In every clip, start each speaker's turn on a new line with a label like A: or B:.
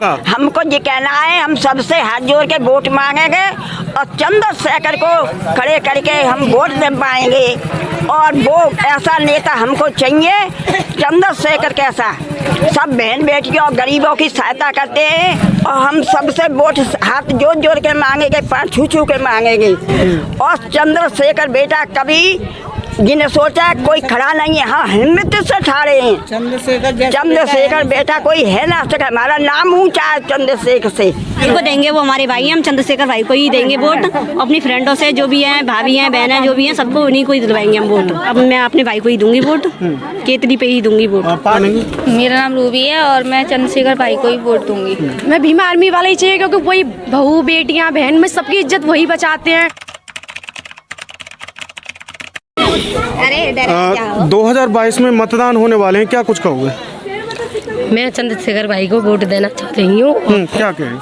A: हमको ये कहना है, हम सबसे हाथ जोड़ के वोट मांगेंगे और चंद्रशेखर को खड़े करके हम वोट दे पाएंगे। और वो ऐसा नेता हमको चाहिए, चंद्रशेखर कैसा सब बहन बेटियों और गरीबों की सहायता करते हैं। और हम सबसे वोट हाथ जोड़ जोड़ के मांगेंगे, पैर छू छू के मांगेंगे। और चंद्रशेखर बेटा कभी जिन्हें सोचा कोई खड़ा नहीं है, हाँ हिम्मत से ठाड़े हैं। चंद्रशेखर बेटा कोई है ना, हमारा नाम ऊंचा है चंद्रशेखर से।
B: को देंगे, वो हमारे भाई हैं, हम चंद्रशेखर भाई को ही देंगे वोट। अपनी फ्रेंडों से जो भी हैं, भाभी हैं, बहन हैं, जो भी हैं, सबको उन्हीं को ही दिलवाएंगे हम वोट। अब मैं अपने भाई को ही दूंगी वोट, केतली पे ही दूंगी वोट।
C: मेरा नाम रूबी है और मैं चंद्रशेखर भाई को ही वोट दूंगी।
D: मैं भीमा आर्मी वाला ही चाहिए, क्योंकि वही बहू बेटियां बहन में सबकी इज्जत वही बचाते हैं।
E: 2022 में मतदान होने वाले हैं, क्या कुछ कहोगे?
F: मैं चंद्रशेखर भाई को वोट देना चाह रही हूँ।
E: क्या कहें?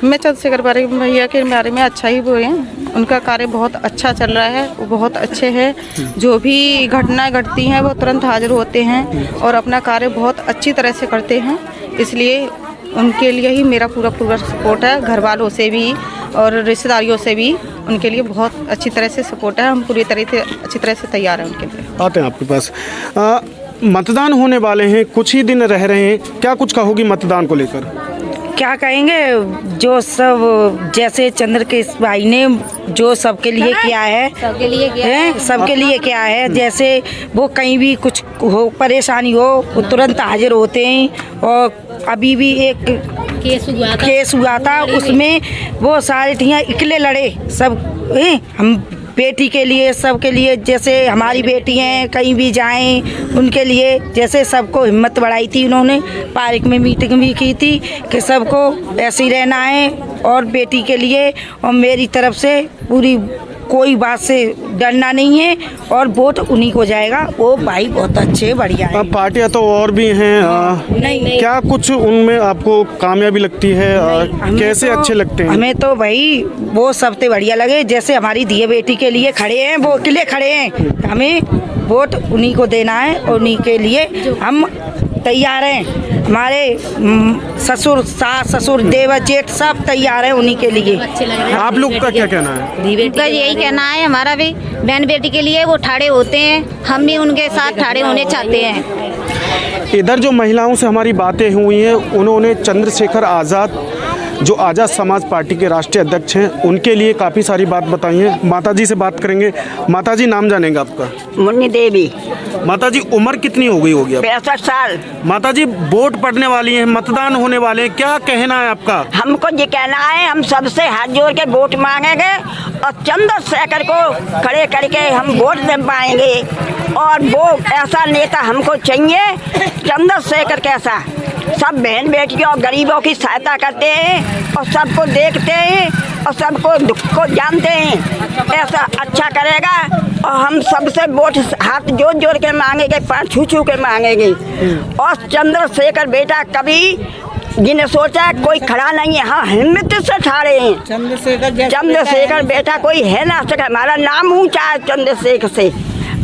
G: मैं चंद्रशेखर भैया के बारे में अच्छा ही बोले हैं। उनका कार्य बहुत अच्छा चल रहा है, वो बहुत अच्छे हैं। जो भी घटनाएं घटती हैं वो तुरंत हाजिर होते हैं और अपना कार्य बहुत अच्छी तरह से करते हैं। इसलिए उनके लिए ही मेरा पूरा सपोर्ट है, घर वालों से भी और रिश्तेदारियों से भी उनके लिए बहुत अच्छी तरह से सपोर्ट है। हम पूरी तरह से अच्छी तरह से तैयार हैं उनके लिए।
E: आते हैं आपके पास। मतदान होने वाले हैं, कुछ ही दिन रह रहे हैं, क्या कुछ कहोगी मतदान को लेकर?
H: क्या कहेंगे, जो सब जैसे चंद्र के भाई ने जो सबके लिए किया है, सबके लिए क्या है, जैसे वो कहीं भी कुछ हो परेशानी हो वो तुरंत हाजिर होते हैं। और अभी भी एक केस हुआ था, उसमें वो सारे ठिया इकले लड़े सब। हम बेटी के लिए, सबके लिए, जैसे हमारी बेटी हैं कहीं भी जाएं उनके लिए, जैसे सबको हिम्मत बढ़ाई थी उन्होंने। पार्क में मीटिंग भी की थी कि सबको ऐसे ही रहना है और बेटी के लिए। और मेरी तरफ से पूरी कोई बात से डरना नहीं है और वोट उन्हीं को जाएगा। वो भाई बहुत अच्छे बढ़िया है।
E: पार्टियां तो और भी हैं, नहीं। क्या कुछ उनमें आपको कामयाबी लगती है? कैसे तो अच्छे लगते हैं?
H: हमें तो भाई वो सबसे बढ़िया लगे, जैसे हमारी दिए बेटी के लिए खड़े हैं, वो अकेले खड़े हैं। हमें वोट उन्हीं को देना है और उन्हीं के लिए हम तैयार हैं। हमारे ससुर, सास ससुर, देवर जेठ सब तैयार हैं उन्हीं के लिए।
E: आप लोग का क्या कहना है?
C: उनका यही कहना है, हमारा भी बहन बेटी के लिए वो ठाड़े होते हैं, हम भी उनके साथ ठाड़े होने चाहते हैं।
E: इधर जो महिलाओं से हमारी बातें हुई हैं, उन्होंने चंद्रशेखर आज़ाद जो आज़ाद समाज पार्टी के राष्ट्रीय अध्यक्ष हैं, उनके लिए काफ़ी सारी बात बताई है। माता जी से बात करेंगे। माता जी, नाम जानेंगे आपका?
A: मुन्नी देवी।
E: माता जी, उम्र कितनी हो गई होगी?
A: 65 साल।
E: माता जी, वोट पड़ने वाली है, मतदान होने वाले हैं, क्या कहना है आपका?
A: हमको ये कहना है, हम सबसे हाथ जोड़ के वोट मांगेंगे और चंद्रशेखर को खड़े करके हम वोट दे पाएंगे। और वो ऐसा नेता हमको चाहिए, चंद्रशेखर कैसा सब बहन बेटियों और गरीबों की सहायता करते हैं और सबको देखते हैं और सबको दुख को जानते हैं। ऐसा अच्छा करेगा और हम सबसे वोट हाथ जोड़ जोड़ के मांगेंगे, पैर छू छू के मांगेंगे। और चंद्रशेखर बेटा कभी जिन्हें सोचा कोई खड़ा नहीं है, हाँ हिम्मत से ठाड़े हैं। चंद्रशेखर बेटा कोई है ना, हमारा नाम ऊंचा है चंद्रशेखर से।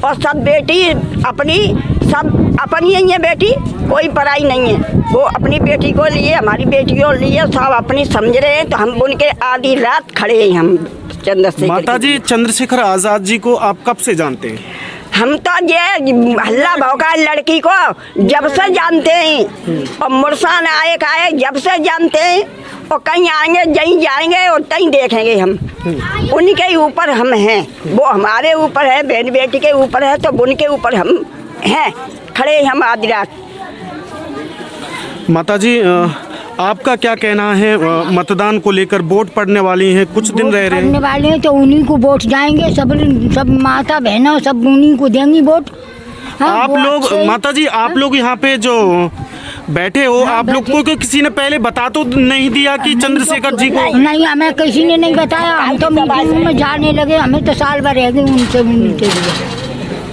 A: और सब बेटी अपनी, सब अपनी ही है बेटी, कोई पराई नहीं है। वो अपनी बेटी को लिए, हमारी बेटी को लिए सब अपनी समझ रहे हैं। तो हम उनके आधी रात खड़े हैं हम चंद्रशेखर।
E: माता जी, चंद्रशेखर आज़ाद जी को आप कब से जानते हैं?
A: हम तो ये हल्ला भौका लड़की को जब से जानते हैं और मुरसान आए खाए जब से जानते हैं। और कहीं आएंगे, जहीं जाएंगे और तहीं देखेंगे हम। उनके ही ऊपर हम हैं, वो हमारे ऊपर है, बहन बेटी के ऊपर है, तो उनके ऊपर हम हैं खड़े हम आधी रात।
E: माता जी, आपका क्या कहना है मतदान को लेकर? वोट पड़ने वाली हैं, कुछ दिन रह रहे हैं।
I: वाले हैं तो उन्हीं को वोट जाएंगे, सब माता बहनों सब उन्हीं को देंगी वोट।
E: आप लोग, माता जी, आप लोग यहाँ पे जो बैठे हो, आप लोग को किसी ने पहले बता तो नहीं दिया कि चंद्रशेखर जी को?
I: नहीं, हमें किसी ने नहीं बताया। हम तो मीटिंग में जाने लगे, हमें तो साल भर रह गए उनसे मिलते हुए।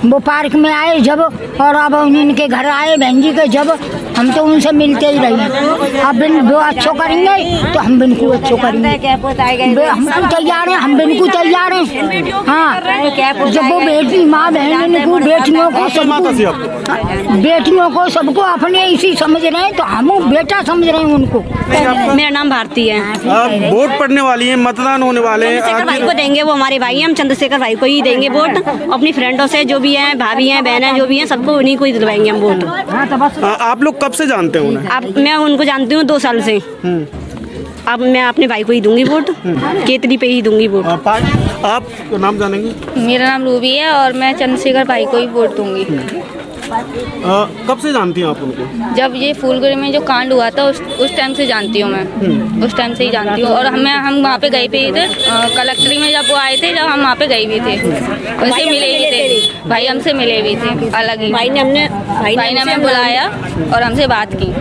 I: वो पार्क में आए जब, और अब उनके घर आए बहन जी के जब, हम तो उनसे मिलते ही रहे। अब वो अच्छो करेंगे तो हम बिनको अच्छो करेंगे। हम तो तैयार हैं, हम बिनको तैयार हैं। हाँ, जब वो बेटी माँ बहन को बेटियों को सबको अपने इसी समझ रहे हैं, तो हम बेटा समझ रहे हैं उनको।
B: मेरा नाम भारती है।
E: आप वोट पड़ने वाली है, मतदान होने वाले हैं,
B: चंद्रशेखर भाई को देंगे, वो हमारे भाई हैं, हम चंद्रशेखर भाई को ही देंगे वोट। अपनी फ्रेंडों से जो भी हैं, भाभी हैं, बहन हैं, जो भी हैं, सबको उन्हीं को ही दिलवाएंगे हम वोट।
E: आप लोग कब से जानते हैं उन्हें?
B: अब मैं उनको जानती हूँ 2 साल से। अब मैं अपने भाई को ही दूंगी वोट, केतली पे ही दूंगी वोट।
E: आप नाम जानेंगे?
C: मेरा नाम रूबी है और मैं चंद्रशेखर भाई को ही वोट दूंगी।
E: कब से जानती हैं आप उनको?
C: जब ये फूलगढ़ी में जो कांड हुआ था उस टाइम से जानती हूँ मैं, उस टाइम से ही जानती हूँ। और हम वहाँ पे गए भी थे, कलेक्ट्री में जब वो आए थे, जब हम वहाँ पे गए भी थे, उनसे मिले भी थे, भाई हमसे मिले भी थे अलग ही। भाई ने हमें बुलाया और हमसे बात की,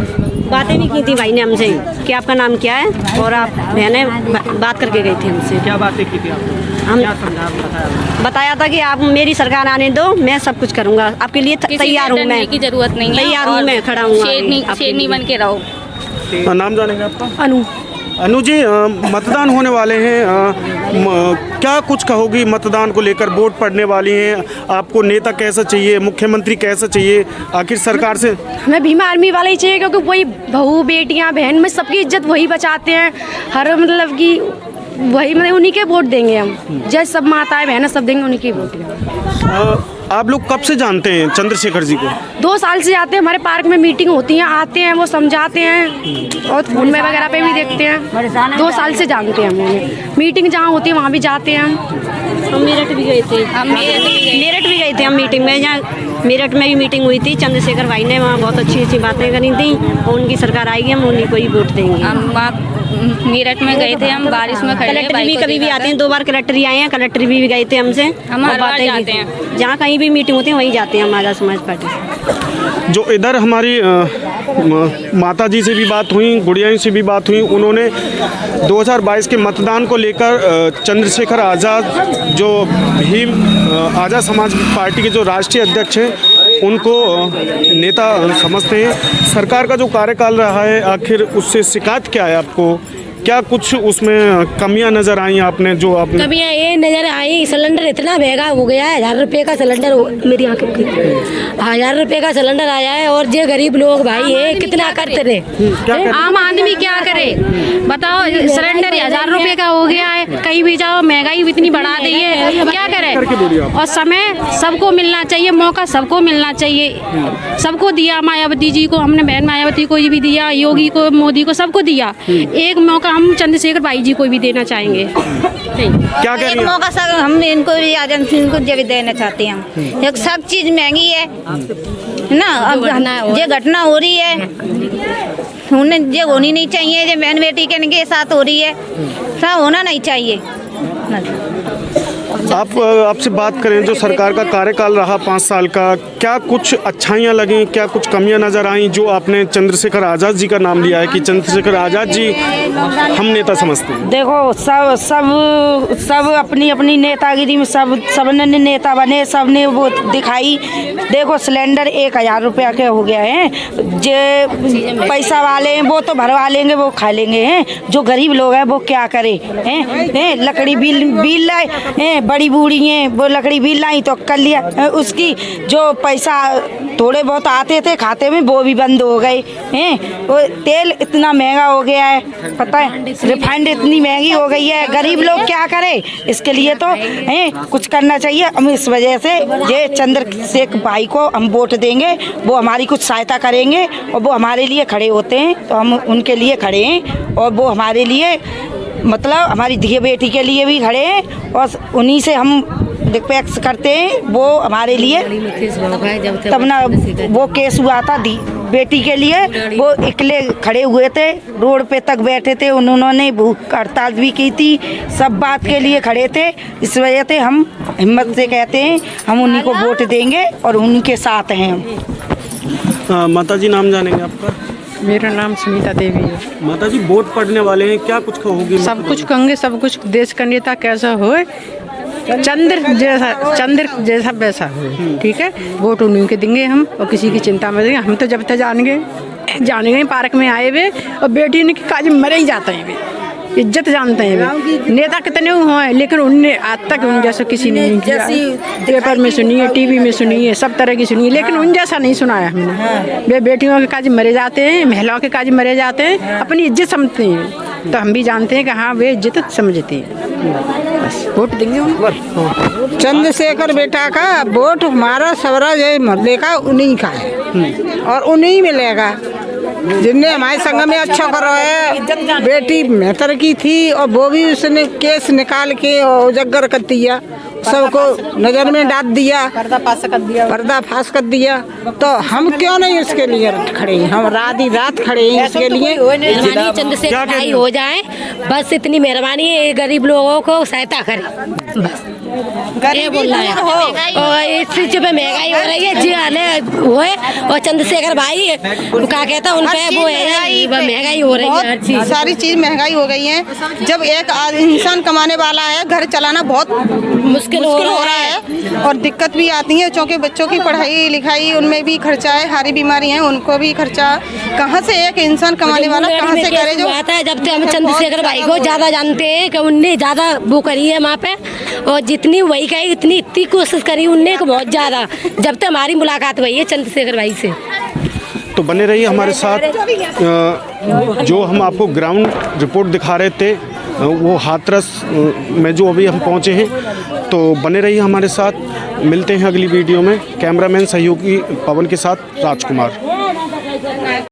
B: बातें भी की थी भाई ने हमसे कि आपका नाम क्या है, और आप बहनें बात करके गई थी हमसे।
E: क्या बातें की थी आपने?
B: हम बताया था कि आप मेरी सरकार आने दो, मैं सब कुछ करूंगा आपके लिए, तैयार हूँ मैं,
C: की जरूरत नहीं है,
B: तैयार हूँ मैं, खड़ा हूँ,
C: शेरनी बन के रहो।
E: नाम जानेंगे आपका?
B: अनु
E: जी, मतदान होने वाले हैं, क्या कुछ कहोगी मतदान को लेकर? वोट पड़ने वाली हैं, आपको नेता कैसा चाहिए, मुख्यमंत्री कैसा चाहिए, आखिर सरकार से?
D: हमें भीमा आर्मी वाला ही चाहिए, क्योंकि वही बहू बेटियां बहन में सबकी इज्जत वही बचाते हैं। हर मतलब कि वही, मतलब उन्हीं के वोट देंगे हम। जैसे सब माताएं बहनें सब देंगे, उन्हीं के वोट।
E: आप लोग कब से जानते हैं चंद्रशेखर जी को?
D: 2 साल से आते हैं, हमारे पार्क में मीटिंग होती है, आते हैं, वो समझाते हैं और फोन में वगैरह पे भी देखते हैं। 2 साल से जानते हैं हम उन्हें। मीटिंग जहाँ होती है वहाँ भी जाते हैं हम।
B: मेरठ भी गए थे, मेरठ भी गए थे हम मीटिंग में, जहाँ मेरठ में भी मीटिंग हुई थी। चंद्रशेखर भाई ने वहाँ बहुत अच्छी अच्छी बातें करी थी, और उनकी सरकार आएगी, हम उन्हीं को ही वोट देंगे।
C: हम मेरठ में गए थे, हम बारिश में खड़े,
B: कलेक्टर भी कभी भी आते हैं, 2 बार कलेक्टर ही आए हैं, कलेक्टर भी गए थे हमसे।
C: हम हर बार जाते हैं,
B: जहाँ कहीं भी मीटिंग होती है वहीं जाते हैं हम आज़ाद समाज पार्टी से।
E: जो इधर हमारी माता जी से भी बात हुई, गुड़िया से भी बात हुई, उन्होंने 2022 के मतदान को लेकर चंद्रशेखर आज़ाद, जो भीम आज़ाद समाज पार्टी के जो राष्ट्रीय अध्यक्ष हैं, उनको नेता समझते हैं। सरकार का जो कार्यकाल रहा है, आखिर उससे शिकायत क्या है आपको? क्या कुछ उसमें कमियां नजर आई आपने? जो आपने
F: कमियां ये नजर आई, सिलेंडर इतना महंगा हो गया है, 1000 रुपये का सिलेंडर, मेरी आंखें 1000 रुपये का सिलेंडर आया है, और जो गरीब लोग भाई है कितना करते रहे,
D: आम आदमी क्या करे बताओ? सिलेंडर 1000 रुपये का हो गया है, कहीं भी जाओ महंगाई इतनी बढ़ा दी है, क्या करे? और समय सबको मिलना चाहिए, मौका सबको मिलना चाहिए, सबको दिया। मायावती जी को हमने, बहन मायावती को भी दिया, योगी को, मोदी को, सबको दिया। एक मौका हम चंद्रशेखर भाई जी को भी देना चाहेंगे।
E: क्या कह
C: एक मौका सब हम इनको भी आजाद इनको जब देना चाहते हैं। एक सब चीज महंगी है ना, अब ये घटना हो रही है, उन्हें ये होनी नहीं चाहिए, जो बहन बेटी के साथ हो रही है, सब होना नहीं चाहिए।
E: आपसे बात करें, जो सरकार का कार्यकाल रहा 5 साल का, क्या कुछ अच्छाइयाँ लगी, क्या कुछ कमियां नजर आई? जो आपने चंद्रशेखर आज़ाद जी का नाम लिया है कि चंद्रशेखर आज़ाद जी हम नेता समझते हैं।
H: देखो, सब अपनी अपनी नेतागिरी में सबने नेता बने, सबने वो दिखाई। देखो, सिलेंडर 1000 रुपया के हो गया है, जो पैसा वाले हैं वो तो भरवा लेंगे, वो खा लेंगे हैं, जो गरीब लोग हैं वो क्या करे हैं? लकड़ी बिल लाए, बड़ी बूढ़ी हैं, वो लकड़ी बिल लाई तो कर लिया, उसकी जो पैसा थोड़े बहुत आते थे खाते में वो भी बंद हो गए हैं। वो तेल इतना महंगा हो गया है, पता है, रिफाइंड इतनी महंगी हो गई है, गरीब लोग क्या करे? इसके लिए तो कुछ करना चाहिए। हम इस वजह से ये चंद्रशेखर भाई को हम वोट देंगे, वो हमारी कुछ सहायता करेंगे, और वो हमारे लिए खड़े होते हैं तो हम उनके लिए खड़े हैं, और वो हमारे लिए मतलब हमारी धिया बेटी के लिए भी खड़े हैं, और उन्हीं से हम रिक्वेस्ट करते हैं। वो हमारे लिए तब ना वो केस हुआ था बेटी के लिए, वो अकेले खड़े हुए थे, रोड पे तक बैठे थे, उन्होंने भूख हड़ताल भी की थी, सब बात के लिए खड़े थे। इस वजह से हम हिम्मत से कहते हैं हम उन्हीं को वोट देंगे और उन्हीं के साथ हैं हम।
E: माता जी, नाम जानेंगे आपका?
J: मेरा नाम सुनीता देवी है।
E: माता जी, वोट पड़ने वाले हैं, क्या कुछ कहोगी?
J: सब कुछ कहेंगे, सब कुछ। देश का नेता कैसा हो, चंद्र जैसा वैसा हो, ठीक है। वोट उन्हीं के देंगे हम, और किसी की चिंता में देंगे हम, तो जब तक जानेंगे जाने गए पार्क में आए हुए और बेटी ने काज मरे ही जाते हैं वे, इज्जत जानते हैं वे। नेता कितने हुए लेकिन उनने आज तक उन जैसा किसी ने नहीं किया। पेपर में सुनिए, टीवी में सुनिए, सब तरह की सुनिए, लेकिन उन जैसा नहीं सुनाया हमने। वे बेटियों के काज मरे जाते हैं, महिलाओं के काज मरे जाते हैं, अपनी इज्जत समझते हैं। तो हम भी जानते हैं कि हाँ वे इज्जत समझते हैं। बस वोट देंगे उनको।
K: चंद्रशेखर बेटा का वोट हमारा सवरा जय मर्दे का उन्हीं का है और उन्हीं मिलेगा जिनने हमारे संघ में अच्छा करो है। बेटी मेहतर की थी और वो भी उसने केस निकाल के और उजागर कर दिया, सबको नजर में डाल दिया, पर्दाफाश कर दिया। तो हम क्यों नहीं उसके लिए खड़े हैं, हम रात खड़े हैं इसके लिए।
F: चंद्रशेखर भाई हो जाए बस, इतनी मेहरबानी है, गरीब लोगों को सहायता करे बस, ये बोलना है। और इस चीज पे महंगाई हो रही है जी आने हुए, और चंद्रशेखर भाई क्या कहता है उन पे वो है, महंगाई हो रही है, हर चीज
G: सारी चीज महंगाई हो गई है। जब एक इंसान कमाने वाला है, घर चलाना बहुत मुश्किल हो रहा है और दिक्कत भी आती है, क्योंकि बच्चों की पढ़ाई लिखाई उनमें भी खर्चा है, हारी बीमारी है उनको भी खर्चा। कहाँ से एक इंसान कमाने वाला कहाँ से करे जो
F: आता है। जब से हम चंद्रशेखर भाई को ज्यादा जानते हैं कि उनने ज्यादा वो करी है वहाँ पे, और जितनी वही कही इतनी कोशिश करी उनने को बहुत ज्यादा। जब तक हमारी मुलाकात हुई है चंद्रशेखर भाई से।
E: तो बने रहिए हमारे साथ। जो हम आपको ग्राउंड रिपोर्ट दिखा रहे थे वो हाथरस में जो अभी हम पहुंचे हैं, तो बने रहिए हमारे साथ। मिलते हैं अगली वीडियो में। कैमरामैन सहयोगी पवन के साथ राजकुमार।